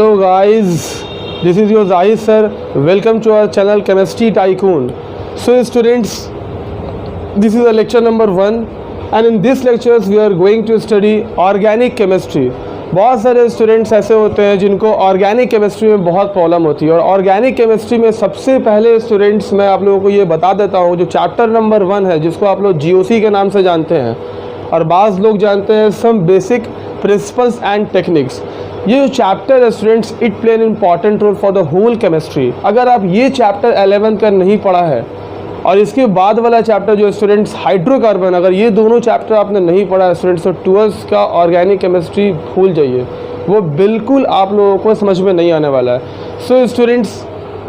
Hello guys, this is your Zahid sir. Welcome to our channel Chemistry Tycoon. So students, this is a lecture number 1 and in this lectures we are going to study organic chemistry. बहुत सारे students ऐसे होते हैं जिनको organic chemistry में बहुत problem होती है और ऑर्गेनिक केमिस्ट्री में सबसे पहले स्टूडेंट्स मैं आप लोगों को ये बता देता हूँ जो चैप्टर नंबर 1 है जिसको आप लोग GOC के नाम से जानते हैं और बाज़ लोग जानते हैं some basic principles and techniques. ये जो चैप्टर है students it play an important role for the whole chemistry. अगर आप ये चैप्टर 11 का नहीं पढ़ा है और इसके बाद वाला चैप्टर जो स्टूडेंट्स हाइड्रोकार्बन, अगर ये दोनों चैप्टर आपने नहीं पढ़ा है स्टूडेंट्स तो 12th का ऑर्गेनिक केमिस्ट्री भूल जाइए, वो बिल्कुल आप लोगों को समझ में नहीं आने वाला है। So students,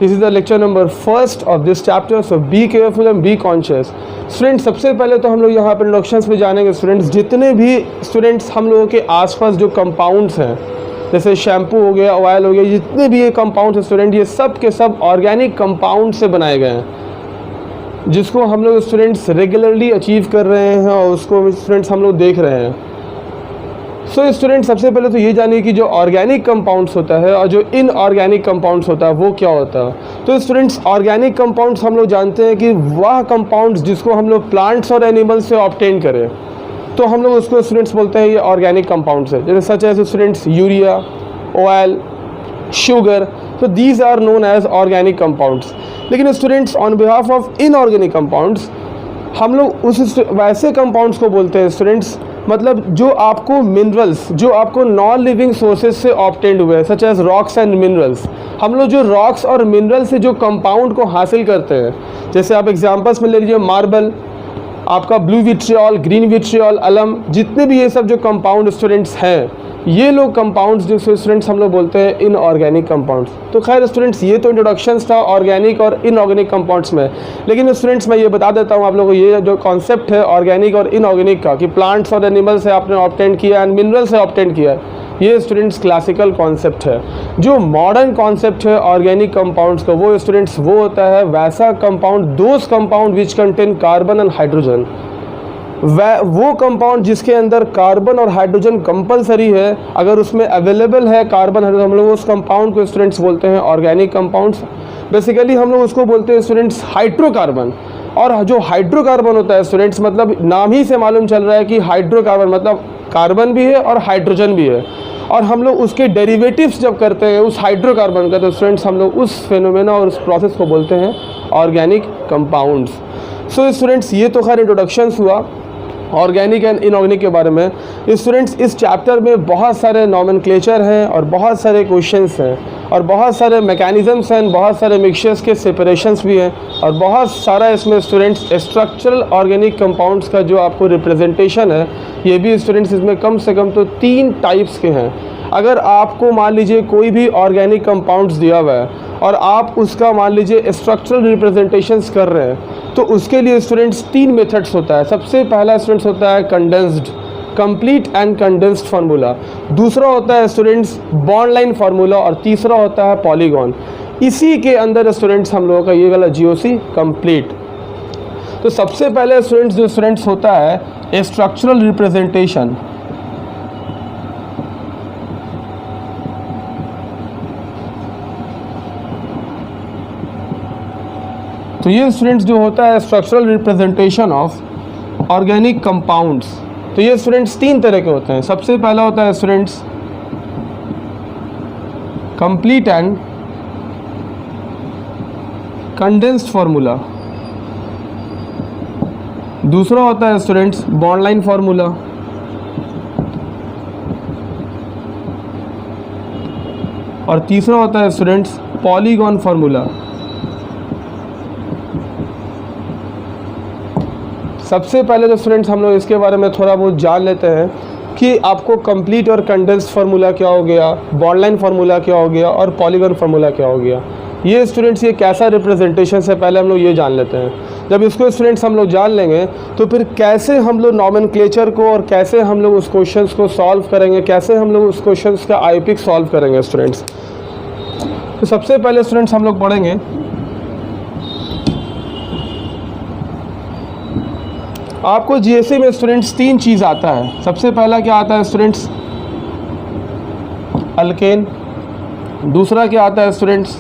this is the lecture number 1 of this chapter, so be careful and be conscious. Students सबसे पहले तो हम लोग यहाँ पर इंट्रोडक्शंस में जानेंगे स्टूडेंट्स जितने भी स्टूडेंट्स हम लोगों के आसपास जो कंपाउंड्स हैं जैसे शैम्पू हो गया, ऑयल हो गया, जितने भी ये कंपाउंड्स हैं स्टूडेंट ये सब के सब ऑर्गेनिक कंपाउंड से बनाए गए हैं जिसको हम लोग स्टूडेंट्स रेगुलरली अचीव कर रहे हैं और उसको स्टूडेंट्स हम लोग देख रहे हैं। सो स्टूडेंट सबसे पहले तो ये जानिए कि जो ऑर्गेनिक कंपाउंड्स होता है और जो इनऑर्गेनिक कंपाउंड्स होता है वो क्या होता है। तो स्टूडेंट्स ऑर्गेनिक कंपाउंड्स हम लोग जानते हैं कि वह कंपाउंड्स जिसको हम लोग प्लांट्स और एनिमल्स से ऑब्टेन करें तो हम लोग उसको स्टूडेंट्स बोलते हैं ये ऑर्गेनिक कंपाउंड्स है। जैसे such as students urea, oil, sugar, तो these are known as organic compounds. लेकिन students on behalf of inorganic compounds हम लोग उस वैसे कंपाउंड्स को बोलते हैं स्टूडेंट्स मतलब जो आपको मिनरल्स जो आपको नॉन लिविंग सोर्सेज से ऑब्टेन्ड हुए हैं such as rocks and minerals. हम लोग जो रॉक्स और मिनरल से जो कंपाउंड को हासिल करते हैं जैसे आप एग्जांपल्स में ले लीजिए मार्बल, आपका ब्लू विट्रियल, ग्रीन विट्रियल, अलम, जितने भी ये सब जो कंपाउंड स्टूडेंट्स हैं ये लोग कंपाउंड्स जो स्टूडेंट्स हम लोग बोलते हैं इनऑर्गेनिक कंपाउंड्स। तो खैर स्टूडेंट्स ये तो इंट्रोडक्शंस था ऑर्गेनिक और इनऑर्गेनिक कंपाउंड्स में, लेकिन स्टूडेंट्स मैं ये बता देता हूँ आप लोगों को ये जो कॉन्सेप्ट है ऑर्गेनिक और इनऑर्गेनिक का कि प्लांट्स और एनिमल से आपने ऑब्टेन किया एंड मिनरल से ऑब्टेन किया, ये स्टूडेंट्स क्लासिकल कॉन्सेप्ट है। जो मॉडर्न कॉन्सेप्ट है ऑर्गेनिक कंपाउंड्स का वो स्टूडेंट्स वो होता है वैसा compound those compound which contain carbon and hydrogen, वो कंपाउंड जिसके अंदर कार्बन और हाइड्रोजन कंपलसरी है, अगर उसमें अवेलेबल है कार्बन हाइड्रोजन हम लोग उस कंपाउंड को स्टूडेंट्स बोलते हैं ऑर्गेनिक कंपाउंड्स। बेसिकली हम लोग उसको बोलते हैं स्टूडेंट्स हाइड्रोकार्बन। और जो हाइड्रोकार्बन होता है स्टूडेंट्स मतलब नाम ही से मालूम चल रहा है कि हाइड्रोकार्बन मतलब कार्बन भी है और हाइड्रोजन भी है और हम लोग उसके डेरिवेटिव्स जब करते हैं उस हाइड्रोकार्बन का तो स्टूडेंट्स हम लोग उस फेनोमेना और उस प्रोसेस को बोलते हैं ऑर्गेनिक कंपाउंड्स। सो स्टूडेंट्स ये तो खैर इंट्रोडक्शंस हुआ ऑर्गेनिक एंड इनऑर्गेनिक के बारे में। स्टूडेंट्स इस चैप्टर में बहुत सारे नॉमेनक्लेचर हैं और बहुत सारे क्वेश्चंस हैं और बहुत सारे मैकेनिज़म्स हैं, बहुत सारे मिक्सचर्स के सेपरेशंस भी हैं और बहुत सारा इसमें स्टूडेंट्स स्ट्रक्चरल ऑर्गेनिक कंपाउंड्स का जो आपको रिप्रेजेंटेशन है ये भी स्टूडेंट्स इसमें कम से कम तो 3 टाइप्स के हैं। अगर आपको मान लीजिए कोई भी ऑर्गेनिक कंपाउंड्स दिया हुआ है और आप उसका मान लीजिए स्ट्रक्चरल रिप्रेजेंटेशंस कर रहे हैं तो उसके लिए स्टूडेंट्स 3 मेथड्स होता है। सबसे पहला स्टूडेंट्स होता है condensed, complete and condensed formula, दूसरा होता है स्टूडेंट्स बॉन्ड लाइन फार्मूला और तीसरा होता है पॉलीगॉन। इसी के अंदर स्टूडेंट्स हम लोगों का ये वाला GOC कंप्लीट। तो सबसे पहले स्टूडेंट्स जो स्टूडेंट्स होता है स्ट्रक्चरल रिप्रेजेंटेशन। तो ये स्टूडेंट्स जो होता है structural representation of organic compounds, तो ये स्टूडेंट्स 3 तरह के होते हैं। सबसे पहला होता है students complete and condensed formula, दूसरा होता है स्टूडेंट्स बॉन्ड लाइन फार्मूला और तीसरा होता है स्टूडेंट्स पॉलीगॉन फार्मूला। सबसे पहले तो स्टूडेंट्स हम लोग इसके बारे में थोड़ा बहुत जान लेते हैं कि आपको कंप्लीट और कंडेंस्ड फार्मूला क्या हो गया, बॉन्ड लाइन फार्मूला क्या हो गया और पॉलीगॉन फार्मूला क्या हो गया। ये स्टूडेंट्स ये कैसा रिप्रेजेंटेशन से पहले हम लोग ये जान लेते हैं। जब इसको स्टूडेंट्स हम लोग जान लेंगे तो फिर कैसे हम लोग नॉमेनक्लेचर को और कैसे हम लोग उस क्वेश्चन को सॉल्व करेंगे, कैसे हम लोग उस क्वेश्चन का आईपिक सॉल्व करेंगे स्टूडेंट्स। तो सबसे पहले स्टूडेंट्स हम लोग पढ़ेंगे आपको GSC में स्टूडेंट्स 3 चीज़ आता है। सबसे पहला क्या आता है स्टूडेंट्स अल्केन, दूसरा क्या आता है स्टूडेंट्स,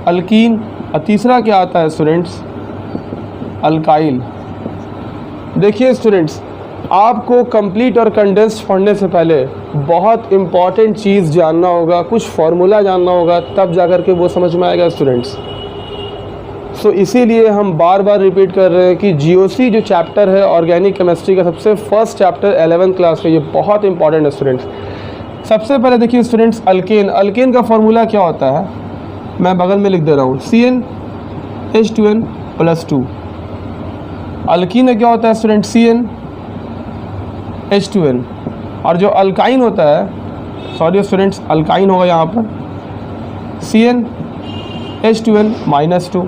अल्कीन, और तीसरा क्या आता है स्टूडेंट्स, अल्काइल। देखिए स्टूडेंट्स, आपको कंप्लीट और कंडेंस्ड पढ़ने से पहले बहुत इम्पॉर्टेंट चीज़ जानना होगा, कुछ फार्मूला जानना होगा, तब जाकर के वो समझ में आएगा स्टूडेंट्स। सो इसीलिए हम बार बार रिपीट कर रहे हैं कि जीओसी जो चैप्टर है ऑर्गेनिक केमिस्ट्री का सबसे फर्स्ट चैप्टर 11th क्लास का, ये बहुत इंपॉर्टेंट है स्टूडेंट्स। सबसे पहले देखिए स्टूडेंट्स, अल्केन। अल्केन का फार्मूला क्या होता है, मैं बगल में लिख दे रहा हूँ, CnH2n+2। अल्कीन में क्या होता है स्टूडेंट, CnH2n। और जो अल्काइन होता है, सॉरी स्टूडेंट्स, अल्काइन होगा यहाँ पर CnH2n-2।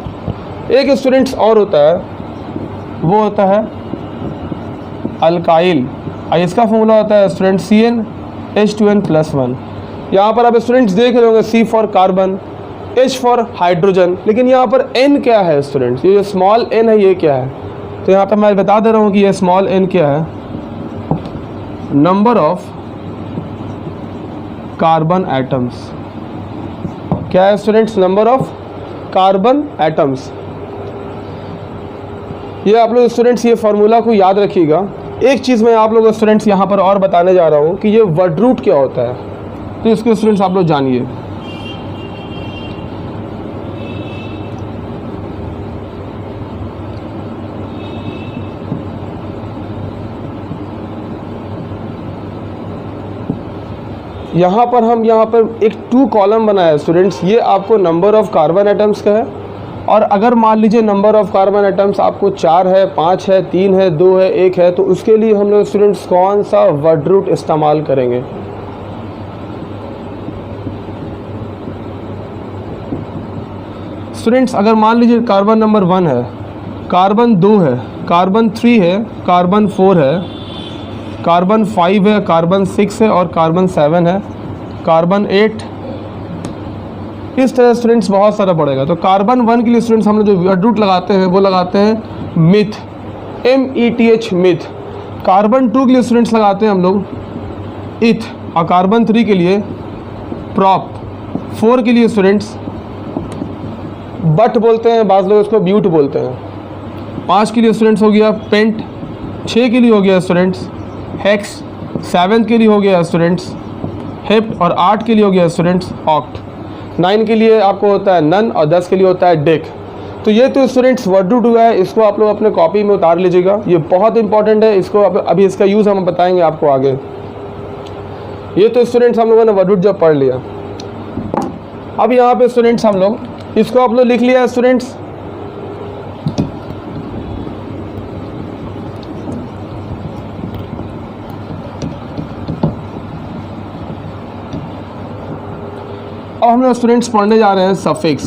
एक स्टूडेंट्स और होता है, वो होता है अल्काइल, और इसका फॉर्मूला होता है स्टूडेंट CnH2n+1। यहाँ पर आप स्टूडेंट्स देख रहे होंगे C for carbon, H for hydrogen, लेकिन यहाँ पर N क्या है स्टूडेंट्स, ये जो स्मॉल n है ये क्या है, तो यहाँ पर मैं बता दे रहा हूँ कि ये स्मॉल n क्या है, नंबर ऑफ कार्बन एटम्स। क्या है students, number of carbon atoms. ये आप लोग स्टूडेंट्स ये फार्मूला को याद रखिएगा। एक चीज़ मैं आप लोग स्टूडेंट्स यहाँ पर और बताने जा रहा हूँ कि ये वर्ड रूट क्या होता है, तो इसको स्टूडेंट्स आप लोग जानिए। यहाँ पर एक 2 कॉलम बनाया है स्टूडेंट्स, ये आपको नंबर ऑफ कार्बन एटम्स का है। और अगर मान लीजिए नंबर ऑफ कार्बन एटम्स आपको 4 है, 5 है, 3 है, 2 है, 1 है, तो उसके लिए हम लोग स्टूडेंट्स कौन सा वर्ड रूट इस्तेमाल करेंगे। स्टूडेंट्स अगर मान लीजिए कार्बन नंबर 1 है, कार्बन 2 है, कार्बन 3 है, कार्बन 4 है, कार्बन 5 है, कार्बन 6 है और कार्बन 7 है, कार्बन 8, इस तरह स्टूडेंट्स बहुत सारा पड़ेगा। तो कार्बन 1 के लिए स्टूडेंट्स हम लोग जो वर्ड रूट लगाते हैं वो लगाते हैं मिथ, METH मिथ। कार्बन 2 के लिए स्टूडेंट्स लगाते हैं हम लोग इथ, और कार्बन 3 के लिए प्रॉप, 4 के लिए स्टूडेंट्स बट बोलते हैं, बाज़ लोग इसको ब्यूट बोलते हैं, 5 के लिए स्टूडेंट्स हो गया पेंट, 6 के लिए हो गया स्टूडेंट्स हेक्स, 7 के लिए हो गया स्टूडेंट्स हेप्ट, और 8 के लिए हो गया स्टूडेंट्स ऑक्ट, 9 के लिए आपको होता है नन, और 10 के लिए होता है डेक। तो ये तो स्टूडेंट्स वर्ड रूट हुआ है, इसको आप लोग अपने कॉपी में उतार लीजिएगा, ये बहुत इंपॉर्टेंट है। इसको अभी इसका यूज़ हम बताएंगे आपको आगे। ये तो स्टूडेंट्स हम लोगों ने वर्ड रूट जब पढ़ लिया। अब यहाँ पे स्टूडेंट्स हम लोग इसको आप लोग लिख लिया स्टूडेंट्स, अब हम लोग स्टूडेंट्स पढ़ने जा रहे हैं सफिक्स।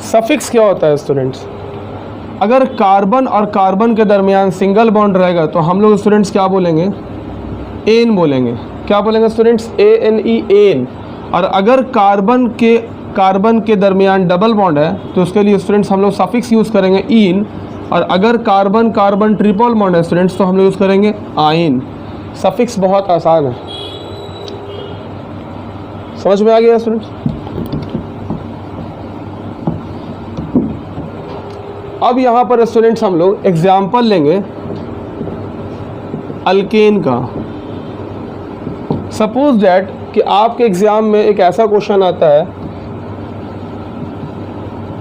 सफिक्स क्या होता है स्टूडेंट्स, अगर कार्बन और कार्बन के दरमियान सिंगल बॉन्ड रहेगा तो हम लोग स्टूडेंट्स क्या बोलेंगे, एन बोलेंगे। क्या बोलेंगे स्टूडेंट्स, ANE, एन। और अगर कार्बन के दरमियान डबल बॉन्ड है तो उसके लिए स्टूडेंट्स हम लोग सफिक्स यूज़ करेंगे इन। और अगर कार्बन कार्बन ट्रिपल बॉन्ड है स्टूडेंट्स तो हम लोग यूज़ करेंगे आइन। सफिक्स बहुत आसान है, समझ में आ गया स्टूडेंट्स। अब यहाँ पर स्टूडेंट्स हम लोग एग्जाम्पल लेंगे अल्केन का। सपोज दैट कि आपके एग्जाम में एक ऐसा क्वेश्चन आता है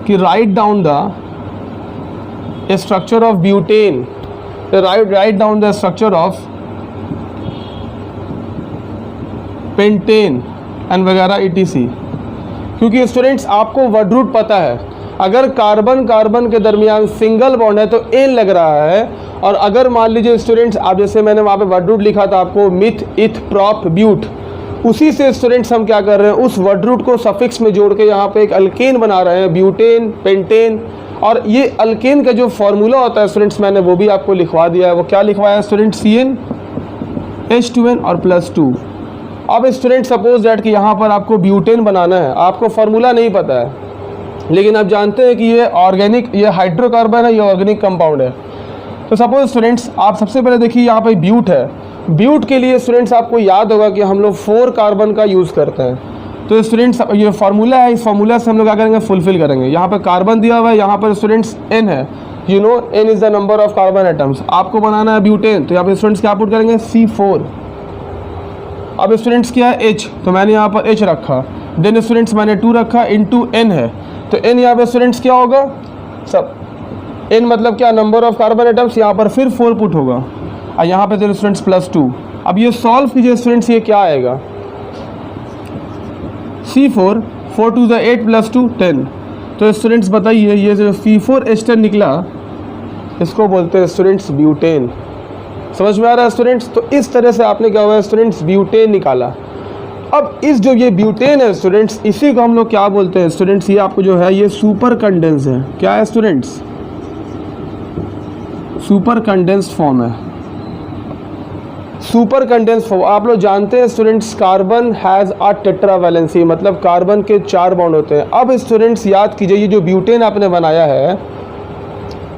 कि write down the structure of butane, write down the structure of pentane and वगैरह ETC। क्योंकि स्टूडेंट्स आपको वर्ड रूट पता है, अगर कार्बन कार्बन के दरमियान सिंगल बॉन्ड है तो एन लग रहा है। और अगर मान लीजिए स्टूडेंट्स आप जैसे मैंने वहाँ पे वर्ड रूट लिखा था आपको मिथ, इथ, प्रॉप, ब्यूट, उसी से स्टूडेंट्स हम क्या कर रहे हैं, उस वर्ड रूट को सफिक्स में जोड़ के यहाँ पे एक अल्केन बना रहे हैं, ब्यूटेन, पेंटेन। और ये अल्केन का जो फॉर्मूला होता है स्टूडेंट्स मैंने वो भी आपको लिखवा दिया है। वो क्या लिखवाया है स्टूडेंट्स, CnH2n और +2। अब स्टूडेंट सपोज दैट कि यहाँ पर आपको ब्यूटेन बनाना है, आपको फार्मूला नहीं पता है, लेकिन आप जानते हैं कि ये ऑर्गेनिक, ये हाइड्रोकार्बन है, ये ऑर्गेनिक कंपाउंड है। तो सपोज स्टूडेंट्स आप सबसे पहले देखिए यहाँ पे ब्यूट है, ब्यूट के लिए स्टूडेंट्स आपको याद होगा कि हम लोग 4 कार्बन का यूज़ करते हैं। तो स्टूडेंट्स ये फार्मूला है, इस फार्मूला से हम लोग क्या करेंगे, फुलफिल करेंगे। यहाँ पर कार्बन दिया हुआ है, यहाँ पर स्टूडेंट्स n है, you know n is the number of carbon atoms. आपको बनाना है ब्यूटेन, तो यहाँ पर स्टूडेंट्स क्या पुट करेंगे, C4। अब स्टूडेंट्स क्या है, H, तो मैंने यहाँ पर H रखा, देन स्टूडेंट्स मैंने 2 रखा, इंटू n है, तो n यहाँ पे स्टूडेंट्स क्या होगा, सब n मतलब क्या, नंबर ऑफ कार्बन एटम्स, यहाँ पर फिर 4 पुट होगा, और यहाँ पे स्टूडेंट्स +2। अब ये सॉल्व कीजिए स्टूडेंट्स, ये क्या आएगा, C4, 4 2 = 8 +2 10। तो स्टूडेंट्स बताइए ये जो C4H10 निकला, इसको बोलते हैं स्टूडेंट्स ब्यूटेन। समझ में आ रहा है स्टूडेंट्स? तो इस तरह से आपने क्या हुआ है स्टूडेंट्स, ब्यूटेन निकाला। अब इस जो ये ब्यूटेन है स्टूडेंट्स, इसी को हम लोग क्या बोलते हैं स्टूडेंट्स, ये आपको जो है ये सुपर कंडेंस है। क्या है स्टूडेंट्स, सुपर कंडेंस्ड फॉर्म है। सुपर कंडेंस्ड फॉर्म आप लोग जानते हैं students, carbon has a tetravalency, मतलब कार्बन के 4 बॉन्ड होते हैं। अब स्टूडेंट्स याद कीजिए, ये जो ब्यूटेन आपने बनाया है,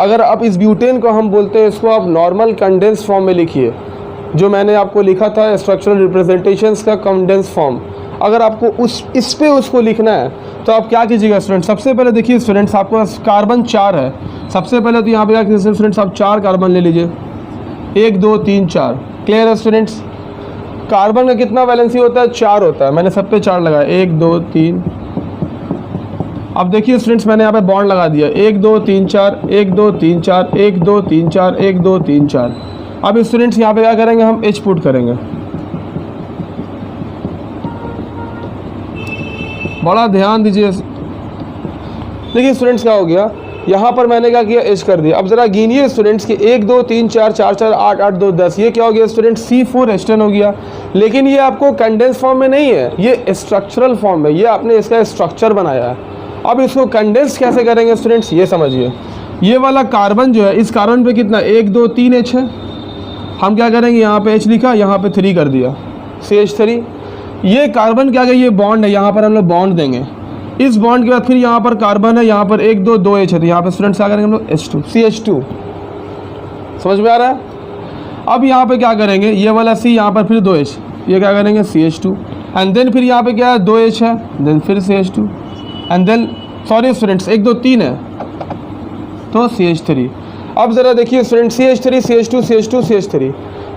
अगर आप इस ब्यूटेन को हम बोलते हैं, इसको आप नॉर्मल कंडेंस्ड फॉर्म में लिखिए, जो मैंने आपको लिखा था स्ट्रक्चरल रिप्रेजेंटेशंस का कंडेंस फॉर्म। अगर आपको इस पे उसको लिखना है तो आप क्या कीजिएगा स्टूडेंट्स, सबसे पहले देखिए स्टूडेंट्स, आपके पास कार्बन 4 है। सबसे पहले तो यहाँ पे क्या कीजिए स्टूडेंट्स, आप 4 कार्बन ले लीजिए, 1 2 3 4। क्लियर है स्टूडेंट्स? कार्बन का कितना वैलेंसी होता है, 4 होता है। मैंने सब पे 4 लगाया, 1 2 3। अब देखिए स्टूडेंट्स, मैंने यहाँ पे बॉन्ड लगा दिया, 1 2 3 4, 1 2 3 4, 1 2 3 4, 1 2 3 4। अब स्टूडेंट्स यहाँ पे क्या करेंगे, हम H पुट करेंगे। बड़ा ध्यान दीजिए, देखिए स्टूडेंट्स क्या हो गया, यहाँ पर मैंने क्या किया, H कर दिया। अब ज़रा गिनिए स्टूडेंट्स कि 1 2 3 4 4 4 8 8 2 10, ये क्या हो गया स्टूडेंट्स, C4H10 हो गया। लेकिन ये आपको कंडेंस फॉर्म में नहीं है, ये स्ट्रक्चरल फॉर्म में, ये आपने इसका स्ट्रक्चर बनाया है। अब इसको कंडेंस कैसे करेंगे स्टूडेंट्स, ये समझिए। ये वाला कार्बन जो है, इस कार्बन पे कितना 1 2 3 H है, हम क्या करेंगे, यहाँ पे H लिखा, यहाँ पे 3 कर दिया, CH3। ये कार्बन क्या है, ये बॉन्ड है, यहाँ पर हम लोग बॉन्ड देंगे। इस बॉन्ड के बाद फिर यहाँ पर कार्बन है, यहाँ पर 1 2 2 H है, तो यहाँ पे स्टूडेंट्स क्या करेंगे हम लोग, H2 CH2। समझ में आ रहा है? अब यहाँ पे क्या करेंगे, ये वाला C, यहाँ पर फिर 2H, ये क्या करेंगे CH2, एंड देन फिर यहाँ पे क्या है 2H है, देन फिर CH2, and then sorry students 1 2 3 है, तो CH3। अब ज़रा देखिए student, CH3 CH2 CH2 CH3,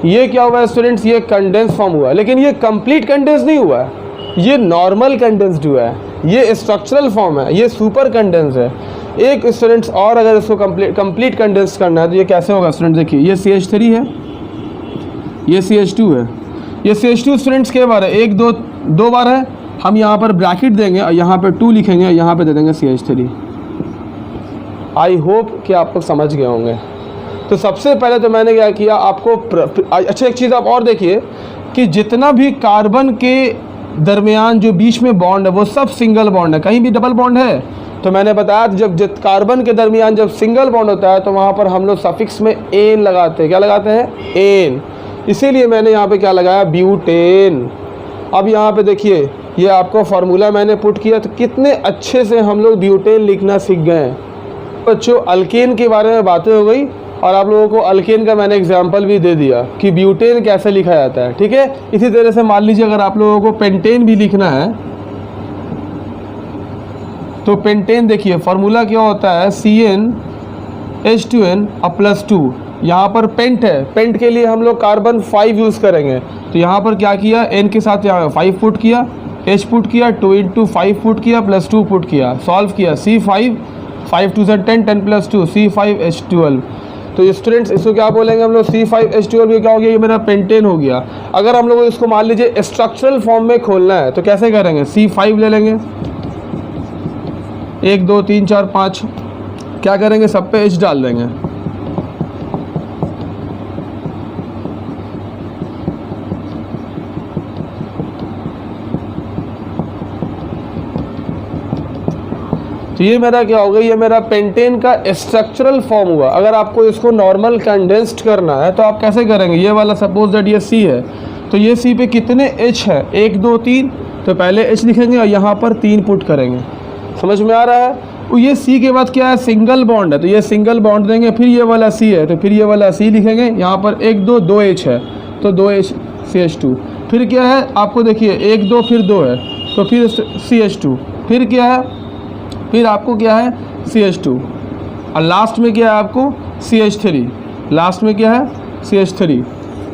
ये क्या हुआ है स्टूडेंट्स, ये कंडेंस फॉर्म हुआ है। लेकिन ये कंप्लीट कंडेंस नहीं हुआ है, ये नॉर्मल कंडेंस्ड हुआ है, ये स्ट्रक्चरल फॉर्म है, ये सुपर कंडेंस है। एक स्टूडेंट्स और अगर इसको कंप्लीट कंडेंस करना है तो ये कैसे होगा स्टूडेंट, देखिए ये CH3 है, ये CH2 है। ये CH2 स्टूडेंट्स के बार है, 1 2 बार है, हम यहाँ पर ब्रैकेट देंगे और यहाँ पर 2 लिखेंगे, यहाँ पर दे देंगे CH3। आई होप कि आप लोग समझ गए होंगे। तो सबसे पहले तो मैंने क्या किया, आपको अच्छा एक चीज़ आप और देखिए कि जितना भी कार्बन के दरमियान जो बीच में बॉन्ड है वो सब सिंगल बॉन्ड है, कहीं भी डबल बॉन्ड है। तो मैंने बताया जब कार्बन के दरमियान जब सिंगल बॉन्ड होता है तो वहाँ पर हम लोग सफिक्स में एन लगाते हैं। क्या लगाते हैं? एन। इसीलिए मैंने यहाँ पे क्या लगाया, ब्यूटेन। अब यहाँ पे देखिए ये आपको फार्मूला मैंने पुट किया, तो कितने अच्छे से हम लोग ब्यूटेन लिखना सीख गए हैं। बच्चों अल्केन के बारे में बातें हो गई और आप लोगों को अल्केन का मैंने एग्जाम्पल भी दे दिया कि ब्यूटेन कैसे लिखा जाता है। ठीक है, इसी तरह से मान लीजिए अगर आप लोगों को पेंटेन भी लिखना है तो पेंटेन देखिए फार्मूला क्या होता है, CnH2n +2। यहाँ पर पेंट है, पेंट के लिए हम लोग कार्बन 5 यूज़ करेंगे। तो यहाँ पर क्या किया, n के साथ यहाँ 5 पुट किया, H पुट किया, 2 × 5 पुट किया, +2 पुट किया, सॉल्व किया, C5 5 2 10 10 +2 C5H12। तो स्टूडेंट्स इसको क्या बोलेंगे हम लोग, C5H12 क्या हो गया, ये मेरा पेंटेन हो गया। अगर हम लोग इसको मान लीजिए स्ट्रक्चरल फॉर्म में खोलना है तो कैसे करेंगे, C5 ले लेंगे, 1 2 3 4 5, क्या करेंगे, सब पे H डाल देंगे। तो ये मेरा क्या होगा, ये मेरा पेंटेन का स्ट्रक्चरल फॉर्म हुआ। अगर आपको इसको नॉर्मल कंडेंस्ड करना है तो आप कैसे करेंगे, ये वाला सपोज दैट ये C है, तो ये C पे कितने H है, 1 2 3, तो पहले H लिखेंगे और यहाँ पर 3 पुट करेंगे। समझ में आ रहा है? तो ये C के बाद क्या है, सिंगल बॉन्ड है, तो ये सिंगल बॉन्ड देंगे, फिर ये वाला C है तो फिर ये वाला C लिखेंगे, यहाँ पर 1 2 2 H है, तो 2CH2। फिर क्या है आपको देखिए 1 2 फिर 2 है तो फिर CH2, फिर क्या है, फिर आपको क्या है CH2 और लास्ट में क्या है आपको CH3, लास्ट में क्या है CH3।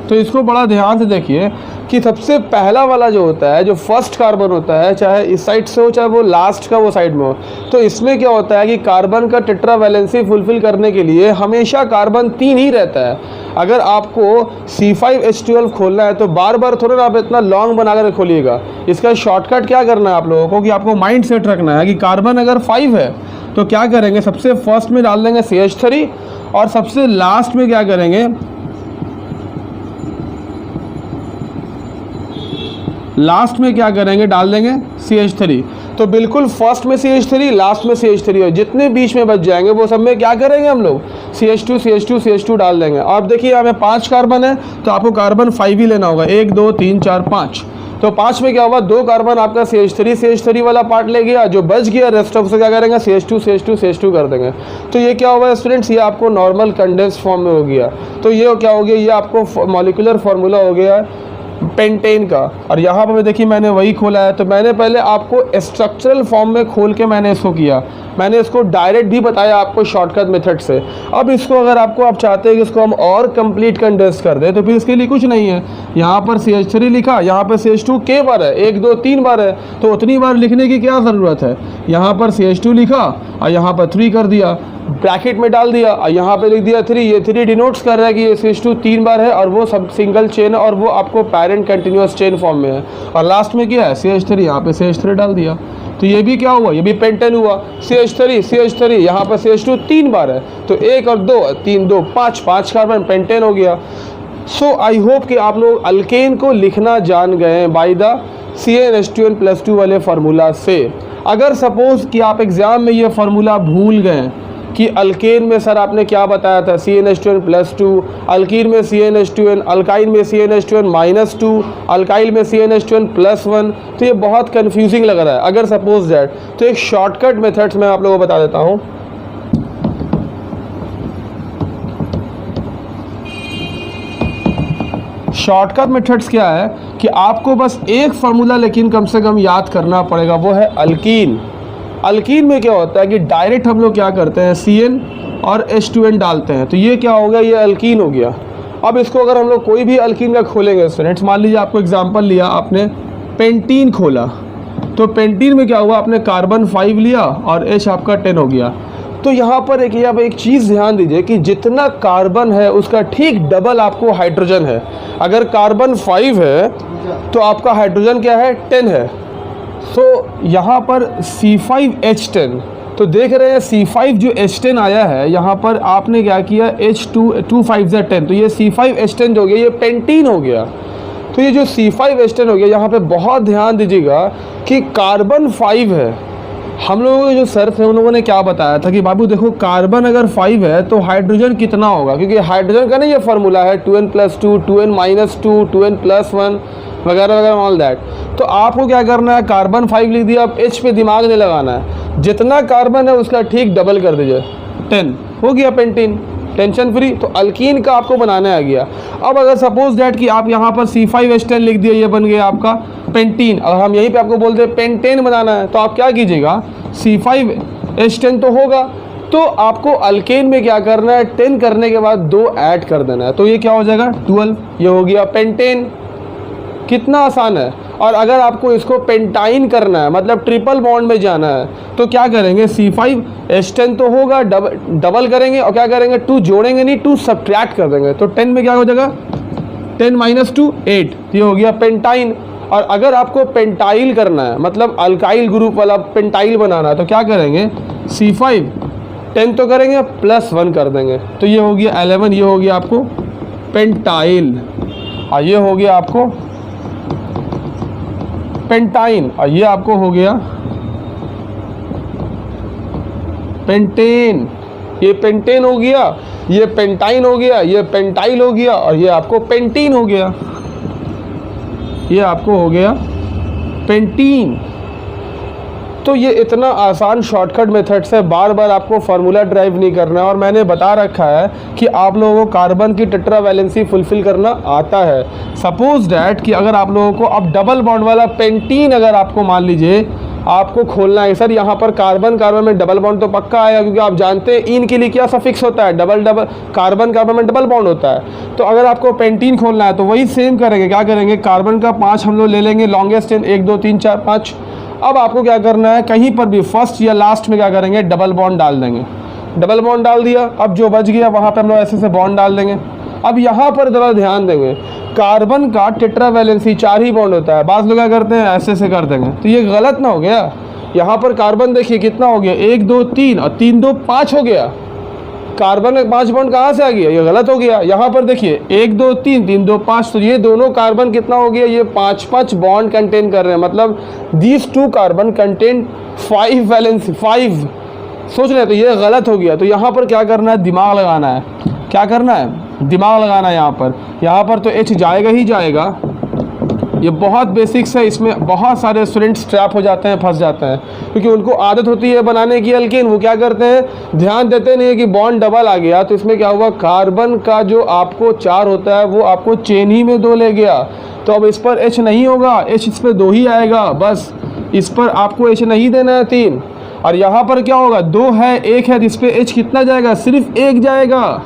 तो इसको बड़ा ध्यान से देखिए कि सबसे पहला वाला जो होता है, जो फर्स्ट कार्बन होता है, चाहे इस साइड से हो चाहे वो लास्ट का वो साइड में हो, तो इसमें क्या होता है कि कार्बन का टेट्रावैलेंसी फुलफिल करने के लिए हमेशा कार्बन 3 ही रहता है। अगर आपको C5H12 खोलना है तो बार बार थोड़ा ना आप इतना लॉन्ग बना कर खोलिएगा। इसका शॉर्टकट क्या करना है आप लोगों को कि आपको माइंड सेट रखना है कि कार्बन अगर 5 है तो क्या करेंगे, सबसे फर्स्ट में डाल देंगे CH3 और सबसे लास्ट में क्या करेंगे, लास्ट में क्या करेंगे डाल देंगे CH3। तो बिल्कुल फर्स्ट में CH3 लास्ट में CH3 और जितने बीच में बच जाएंगे वो सब में क्या करेंगे हम लोग CH2 CH2 CH2 डाल देंगे। और देखिए यहाँ में 5 कार्बन है तो आपको कार्बन 5 ही लेना होगा, 1 2 3 4 5। तो 5 में क्या होगा, 2 कार्बन आपका CH3 वाला पार्ट ले गया, जो बच गया रेस्ट ऑफ से क्या करेंगे CH2 कर देंगे। तो ये क्या होगा स्टूडेंट्स, ये आपको नॉर्मल कंडेंस फॉर्म में हो गया। तो ये क्या हो गया, ये आपको मॉलिक्यूलर फार्मूला हो गया पेंटेन का। और यहाँ पर देखिए मैंने वही खोला है, तो मैंने पहले आपको स्ट्रक्चरल फॉर्म में खोल के मैंने इसको किया, मैंने इसको डायरेक्ट भी बताया आपको शॉर्टकट मेथड से। अब इसको अगर आप चाहते हैं कि इसको हम और कंप्लीट कंडेंस कर दें तो फिर इसके लिए कुछ नहीं है, यहाँ पर CH3 लिखा, यहाँ पर CH2 के बार है, 1 2 3 बार है, तो उतनी बार लिखने की क्या ज़रूरत है। यहाँ पर CH2 लिखा और यहाँ पर 3 कर दिया, ब्रैकेट में डाल दिया और यहाँ पे लिख दिया 3। ये 3 डिनोट्स कर रहा है कि ये CH2 3 बार है और वो सब सिंगल चेन है और वो आपको पैरेंट कंटिन्यूस चेन फॉर्म में है। और लास्ट में क्या है CH3, यहाँ पे CH3 डाल दिया, तो ये भी क्या हुआ, ये भी पेंटेन हुआ। CH3 यहाँ पर CH2 3 बार है, तो 1 और 2 3 2 5 कार्बन पेंटेन हो गया। सो आई होप कि आप लोग अल्केन को लिखना जान गए बाय द CnH2n+2 वाले फार्मूला से। अगर सपोज कि आप एग्ज़ाम में ये फार्मूला भूल गए कि अल्केन में सर आपने क्या बताया था CnH2n+2, अल्कीन में CnH2n, अल्काइन में CnH2n-2, अल्काइल में CnH2n+1, तो ये बहुत कंफ्यूजिंग लग रहा है। अगर सपोज दैट, तो एक शॉर्टकट मेथड्स मैं आप लोगों को बता देता हूँ। शॉर्टकट मेथड्स क्या है कि आपको बस एक फार्मूला लेकिन कम से कम याद करना पड़ेगा, वो है अल्कीन। अल्कीन में क्या होता है कि डायरेक्ट हम लोग क्या करते हैं Cn और H2n डालते हैं, तो ये क्या हो गया, ये अल्कीन हो गया। अब इसको अगर हम लोग कोई भी अल्कीन का खोलेंगे स्टूडेंट्स, मान लीजिए आपको एग्जांपल लिया, आपने पेंटीन खोला, तो पेंटीन में क्या हुआ, आपने कार्बन 5 लिया और H आपका 10 हो गया। तो यहाँ पर एक चीज़ ध्यान दीजिए कि जितना कार्बन है उसका ठीक डबल आपको हाइड्रोजन है। अगर कार्बन 5 है तो आपका हाइड्रोजन क्या है, 10 है। सो यहाँ पर C5H10, तो देख रहे हैं C5 जो H10 आया है, यहाँ पर आपने क्या किया H2 5 10, तो ये C5H10 जो हो गया ये पेंटीन हो गया। तो ये जो C5H10 हो गया, यहाँ पे बहुत ध्यान दीजिएगा कि कार्बन 5 है। हम लोगों के जो सर थे उन लोगों ने क्या बताया था कि बाबू देखो कार्बन अगर 5 है तो हाइड्रोजन कितना होगा, क्योंकि हाइड्रोजन का ना ये फार्मूला है 2n+2, 2n-2, 2n+1 वगैरह वगैरह ऑल दैट। तो आपको क्या करना है, कार्बन 5 लिख दिया, अब H पे दिमाग नहीं लगाना है, जितना कार्बन है उसका ठीक डबल कर दीजिए, 10 हो गया पेंटीन, टेंशन फ्री। तो अल्कीन का आपको बनाना आ गया। अब अगर सपोज दैट कि आप यहाँ पर C5H10 लिख दिए, ये बन गया आपका पेंटीन। अगर हम यहीं पे आपको बोलते हैं पेंटेन बनाना है तो आप क्या कीजिएगा, C5H10 तो होगा, तो आपको अल्केन में क्या करना है, 10 करने के बाद 2 ऐड कर देना है, तो ये क्या हो जाएगा 12, ये हो गया पेंटेन। कितना आसान है। और अगर आपको इसको पेंटाइन करना है, मतलब ट्रिपल बॉन्ड में जाना है, तो क्या करेंगे, C5H10 तो होगा, डबल करेंगे और क्या करेंगे, 2 जोड़ेंगे नहीं, 2 सब्ट्रैक्ट कर देंगे, तो 10 में क्या हो जाएगा, 10 - 2 8, ये हो गया पेंटाइन। और अगर आपको पेंटाइल करना है, मतलब अल्काइल ग्रुप वाला पेंटाइल बनाना है, तो क्या करेंगे, C5 10 तो करेंगे +1 कर देंगे, तो ये हो गया 11, ये हो गया आपको पेंटाइल, और ये हो गया आपको पेंटाइन, और ये आपको हो गया पेंटेन। ये पेंटेन हो गया, ये पेंटाइन हो गया, ये पेंटाइल हो गया, और ये आपको पेंटीन हो गया, ये आपको हो गया पेंटीन। तो ये इतना आसान शॉर्टकट मेथड्स है, बार बार आपको फार्मूला ड्राइव नहीं करना है। और मैंने बता रखा है कि आप लोगों को कार्बन की टेट्रावैलेंसी फुलफिल करना आता है। सपोज डैट कि अगर आप लोगों को अब डबल बॉन्ड वाला पेंटीन अगर आपको मान लीजिए आपको खोलना है, सर यहाँ पर कार्बन कार्बन में डबल बॉन्ड तो पक्का आएगा, क्योंकि आप जानते हैं इन के लिए क्या सफिक्स होता है, डबल डबल, कार्बन कार्बन में डबल बॉन्ड होता है। तो अगर आपको पेंटीन खोलना है तो वही सेम करेंगे, क्या करेंगे, कार्बन का 5 हम लोग ले लेंगे, लॉन्गेस्ट चेन 1 2 3 4 5। अब आपको क्या करना है, कहीं पर भी फर्स्ट या लास्ट में क्या करेंगे, डबल बॉन्ड डाल देंगे। डबल बॉन्ड डाल दिया, अब जो बच गया वहाँ पर हम लोग ऐसे से बॉन्ड डाल देंगे। अब यहाँ पर ज़रा ध्यान देंगे, कार्बन का टेट्रावैलेंसी 4 ही बॉन्ड होता है, बाज़ लोग क्या करते हैं ऐसे से कर देंगे, तो ये गलत ना हो गया। यहाँ पर कार्बन देखिए कितना हो गया, 1 2 3 और 3 2 5 हो गया। कार्बन में 5 बॉन्ड कहाँ से आ गया, ये गलत हो गया। यहाँ पर देखिए 1 2 3 3 2 5, तो ये दोनों कार्बन कितना हो गया, ये 5 बॉन्ड कंटेन कर रहे हैं, मतलब दीज 2 कार्बन कंटेन 5 वैलेंसी 5। सोच रहे हैं, तो ये गलत हो गया। तो यहाँ पर क्या करना है, दिमाग लगाना है। क्या करना है, दिमाग लगाना है। यहाँ पर तो H जाएगा ही जाएगा। ये बहुत बेसिक्स है, इसमें बहुत सारे स्टूडेंट्स ट्रैप हो जाते हैं, फंस जाते हैं, क्योंकि उनको आदत होती है बनाने की एल्केन। वो क्या करते हैं, ध्यान देते नहीं है कि बॉन्ड डबल आ गया, तो इसमें क्या हुआ, कार्बन का जो आपको 4 होता है वो आपको चेन ही में 2 ले गया। तो अब इस पर H नहीं होगा, H इस पर 2 ही आएगा, बस इस पर आपको H नहीं देना है 3। और यहाँ पर क्या होगा, 2 है 1 है, इस पर H कितना जाएगा, सिर्फ 1 जाएगा।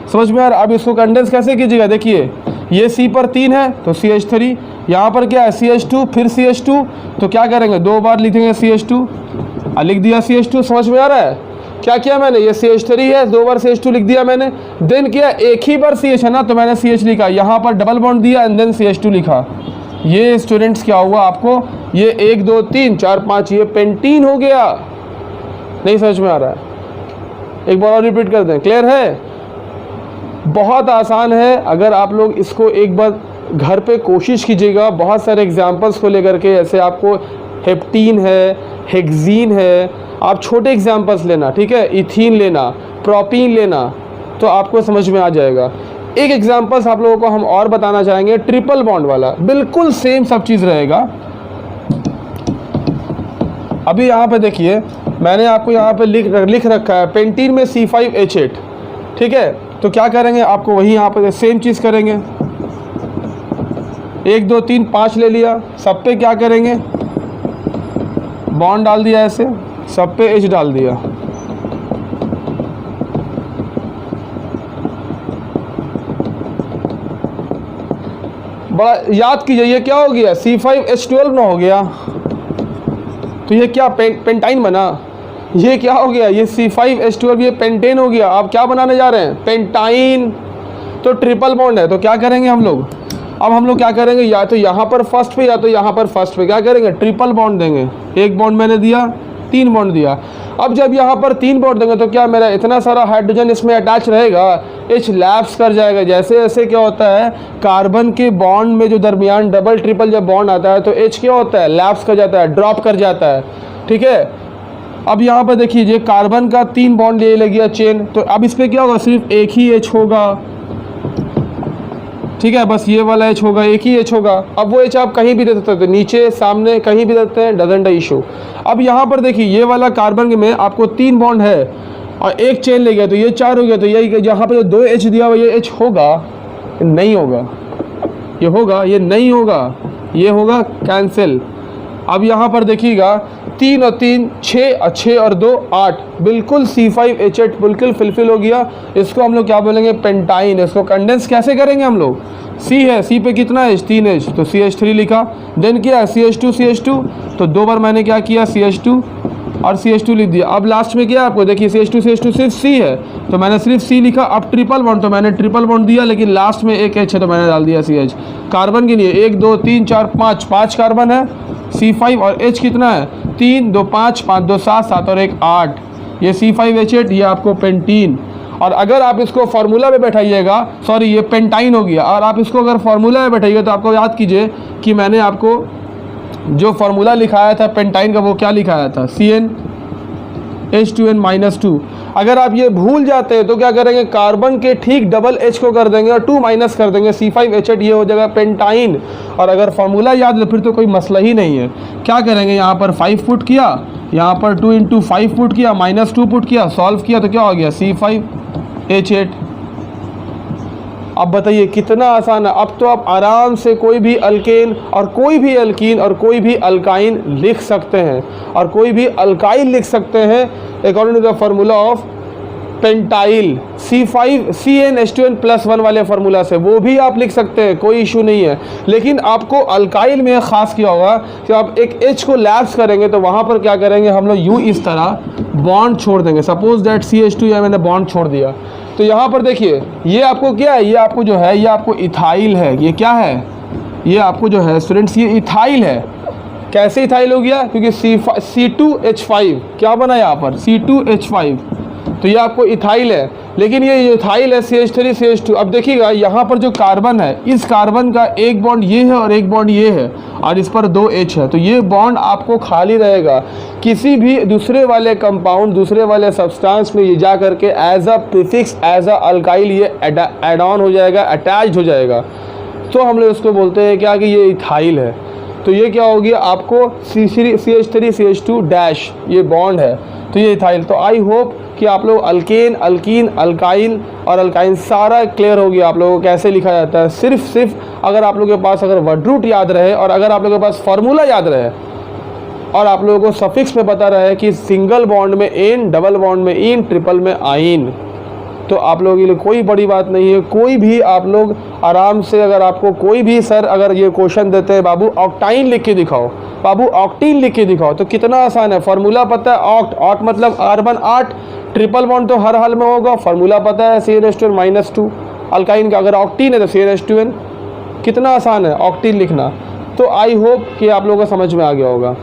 समझ में आ रहा। अब इसको कंडेंस कैसे कीजिएगा, देखिए ये C पर 3 है तो CH3, यहाँ पर क्या है CH2, फिर CH2, तो क्या करेंगे, 2 बार लिखेंगे CH2, लिख दिया CH2। समझ में आ रहा है, क्या किया मैंने, ये CH3 है, 2 बार CH2 लिख दिया मैंने। देन किया, एक ही बार CH है ना, तो मैंने CH लिखा, यहाँ पर डबल बॉन्ड दिया एंड देन CH2 लिखा। ये स्टूडेंट्स क्या हुआ आपको, ये 1 2 3 4 5 ये पेंटीन हो गया। नहीं समझ में आ रहा है, एक बार और रिपीट कर दें, क्लियर है। बहुत आसान है, अगर आप लोग इसको एक बार घर पे कोशिश कीजिएगा, बहुत सारे एग्जांपल्स को लेकर के, ऐसे आपको हेप्टीन है, हेक्सीन है, आप छोटे एग्जांपल्स लेना, ठीक है, इथीन लेना, प्रोपीन लेना, तो आपको समझ में आ जाएगा। एक एग्जांपल्स आप लोगों को हम और बताना चाहेंगे, ट्रिपल बॉन्ड वाला, बिल्कुल सेम सब चीज़ रहेगा। अभी यहाँ पे देखिए, मैंने आपको यहाँ पे लिख रखा है पेंटीन में C5H8, ठीक है। तो क्या करेंगे, आपको वही यहाँ पे सेम चीज़ करेंगे, 1 2 3 5 ले लिया, सब पे क्या करेंगे, बॉन्ड डाल दिया, ऐसे सब पे H डाल दिया। बड़ा याद कीजिए, ये क्या हो गया, C5H12 ना हो गया, तो ये क्या पेंटाइन बना। ये क्या हो गया, ये C5H12 ये पेंटेन हो गया। आप क्या बनाने जा रहे हैं, पेंटाइन। तो ट्रिपल बॉन्ड है, तो क्या करेंगे हम लोग, अब हम लोग क्या करेंगे, या तो यहाँ पर फर्स्ट पे या तो यहाँ पर फर्स्ट पे क्या करेंगे, ट्रिपल बॉन्ड देंगे। 1 बॉन्ड मैंने दिया, 3 बॉन्ड दिया। अब जब यहाँ पर 3 बॉन्ड देंगे तो क्या मेरा इतना सारा हाइड्रोजन इसमें अटैच रहेगा, H लैप्स कर जाएगा। जैसे जैसे क्या होता है, कार्बन के बॉन्ड में जो दरमियान डबल ट्रिपल जब बॉन्ड आता है तो H क्या होता है, लैप्स कर जाता है, ड्रॉप कर जाता है, ठीक है। अब यहाँ पर देखिए, ये कार्बन का 3 बॉन्ड ले लिया चेन, तो अब इस पर क्या होगा, सिर्फ एक ही H होगा, ठीक है, बस ये वाला H होगा, एक ही H होगा। अब वो H आप कहीं भी दे सकते हैं, नीचे सामने कहीं भी देते हैं, डजंट इशू। अब यहाँ पर देखिए, ये वाला कार्बन में आपको 3 बॉन्ड है और एक चेन ले गया, तो ये 4 हो गया। तो यही यहाँ पर जो 2 H दिया हुआ, ये H होगा, नहीं होगा, ये होगा, ये नहीं होगा, ये होगा कैंसिल। अब यहाँ पर देखिएगा, 3 और 3 6 और 6 और 2 8, बिल्कुल C5H8 बिल्कुल फिलफिल हो गया। इसको हम लोग क्या बोलेंगे, पेंटाइन। इसको कंडेंस कैसे करेंगे हम लोग, C है, C पे कितना H, 3 H, तो CH3 लिखा। देन क्या है, CH2 तो 2 बार मैंने क्या किया, CH2 और CH2 लिख दिया। अब लास्ट में क्या आपको देखिए, CH2 सिर्फ C है, तो मैंने सिर्फ C लिखा। अब ट्रिपल बॉन्ड, तो मैंने ट्रिपल बॉन्ड दिया, लेकिन लास्ट में एक H है तो मैंने डाल दिया CH। कार्बन के लिए 1 2 3 4 5 कार्बन है, C5 और H कितना है, 3 2 5 5 2 7 7 और 1 8, ये C5H8, ये आपको पेंटीन। और अगर आप इसको फार्मूला में बैठाइएगा, सॉरी ये पेंटाइन हो गया, और आप इसको अगर फार्मूला में बैठाइएगा तो आपको याद कीजिए कि मैंने आपको जो फार्मूला लिखाया था पेंटाइन का, वो क्या लिखाया था, CnH2n-2। अगर आप ये भूल जाते हैं तो क्या करेंगे, कार्बन के ठीक डबल H को कर देंगे और 2 माइनस कर देंगे, C5H8 ये हो जाएगा पेंटाइन। और अगर फार्मूला याद है फिर तो कोई मसला ही नहीं है। क्या करेंगे, यहाँ पर 5 पुट किया, यहाँ पर 2 × 5 पुट किया, -2 पुट किया, सॉल्व किया तो क्या हो गया C5H8। अब बताइए कितना आसान है। अब तो आप आराम से कोई भी अल्केन और कोई भी अल्कीन और कोई भी अल्काइन लिख सकते हैं और कोई भी अल्काइल लिख सकते हैं according to the formula of pentyl C5CnH2n+1 वाले फार्मूला से, वो भी आप लिख सकते हैं, कोई इशू नहीं है। लेकिन आपको अल्काइल में ख़ास किया होगा कि आप एक H को लैप्स करेंगे तो वहाँ पर क्या करेंगे हम लोग, यूँ इस तरह बॉन्ड छोड़ देंगे। सपोज दैट CH2 या मैंने बॉन्ड छोड़ दिया तो यहाँ पर देखिए ये आपको क्या है, ये आपको जो है ये आपको इथाइल है। ये क्या है, ये आपको जो है स्टूडेंट्स ये इथाइल है। कैसे इथाइल हो गया, क्योंकि C2H5 क्या बना यहाँ पर C2H5, तो ये आपको इथाइल है। लेकिन ये इथाइल है CH3 CH2। अब देखिएगा यहाँ पर जो कार्बन है, इस कार्बन का एक बॉन्ड ये है और एक बॉन्ड ये है और इस पर 2 H है, तो ये बॉन्ड आपको खाली रहेगा। किसी भी दूसरे वाले कंपाउंड, दूसरे वाले सब्सटेंस में ये जा करके as a prefix, as a alkyl ये एड ऑन हो जाएगा, अटैच्ड हो जाएगा। तो हम लोग इसको बोलते हैं क्या कि ये इथाइल है। तो ये क्या होगी आपको CH3 CH2 डैश ये बॉन्ड है, तो ये इथाइल। तो आई होप कि आप लोग अल्केन, अल्कीन, अल्काइल और अल्काइन सारा क्लियर हो गया आप लोगों को कैसे लिखा जाता है। सिर्फ अगर आप लोगों के पास अगर वर्ड रूट याद रहे और अगर आप लोगों के पास फार्मूला याद रहे और आप लोगों को सफिक्स में पता रहे कि सिंगल बॉन्ड में एन, डबल बॉन्ड में इन, ट्रिपल में आइन, तो आप लोगों के लिए कोई बड़ी बात नहीं है। कोई भी आप लोग आराम से, अगर आपको कोई भी सर अगर ये क्वेश्चन देते हैं बाबू ऑक्टाइन लिख के दिखाओ, बाबू ऑक्टीन लिख के दिखाओ, तो कितना आसान है। फार्मूला पता है ऑक्ट मतलब कार्बन 8, ट्रिपल बॉन्ड तो हर हाल में होगा, फार्मूला पता है CnH2n-2। अल्काइन का अगर ऑक्टीन है तो CnH2n। कितना आसान है ऑक्टीन लिखना। तो आई होप कि आप लोगों को समझ में आ गया होगा।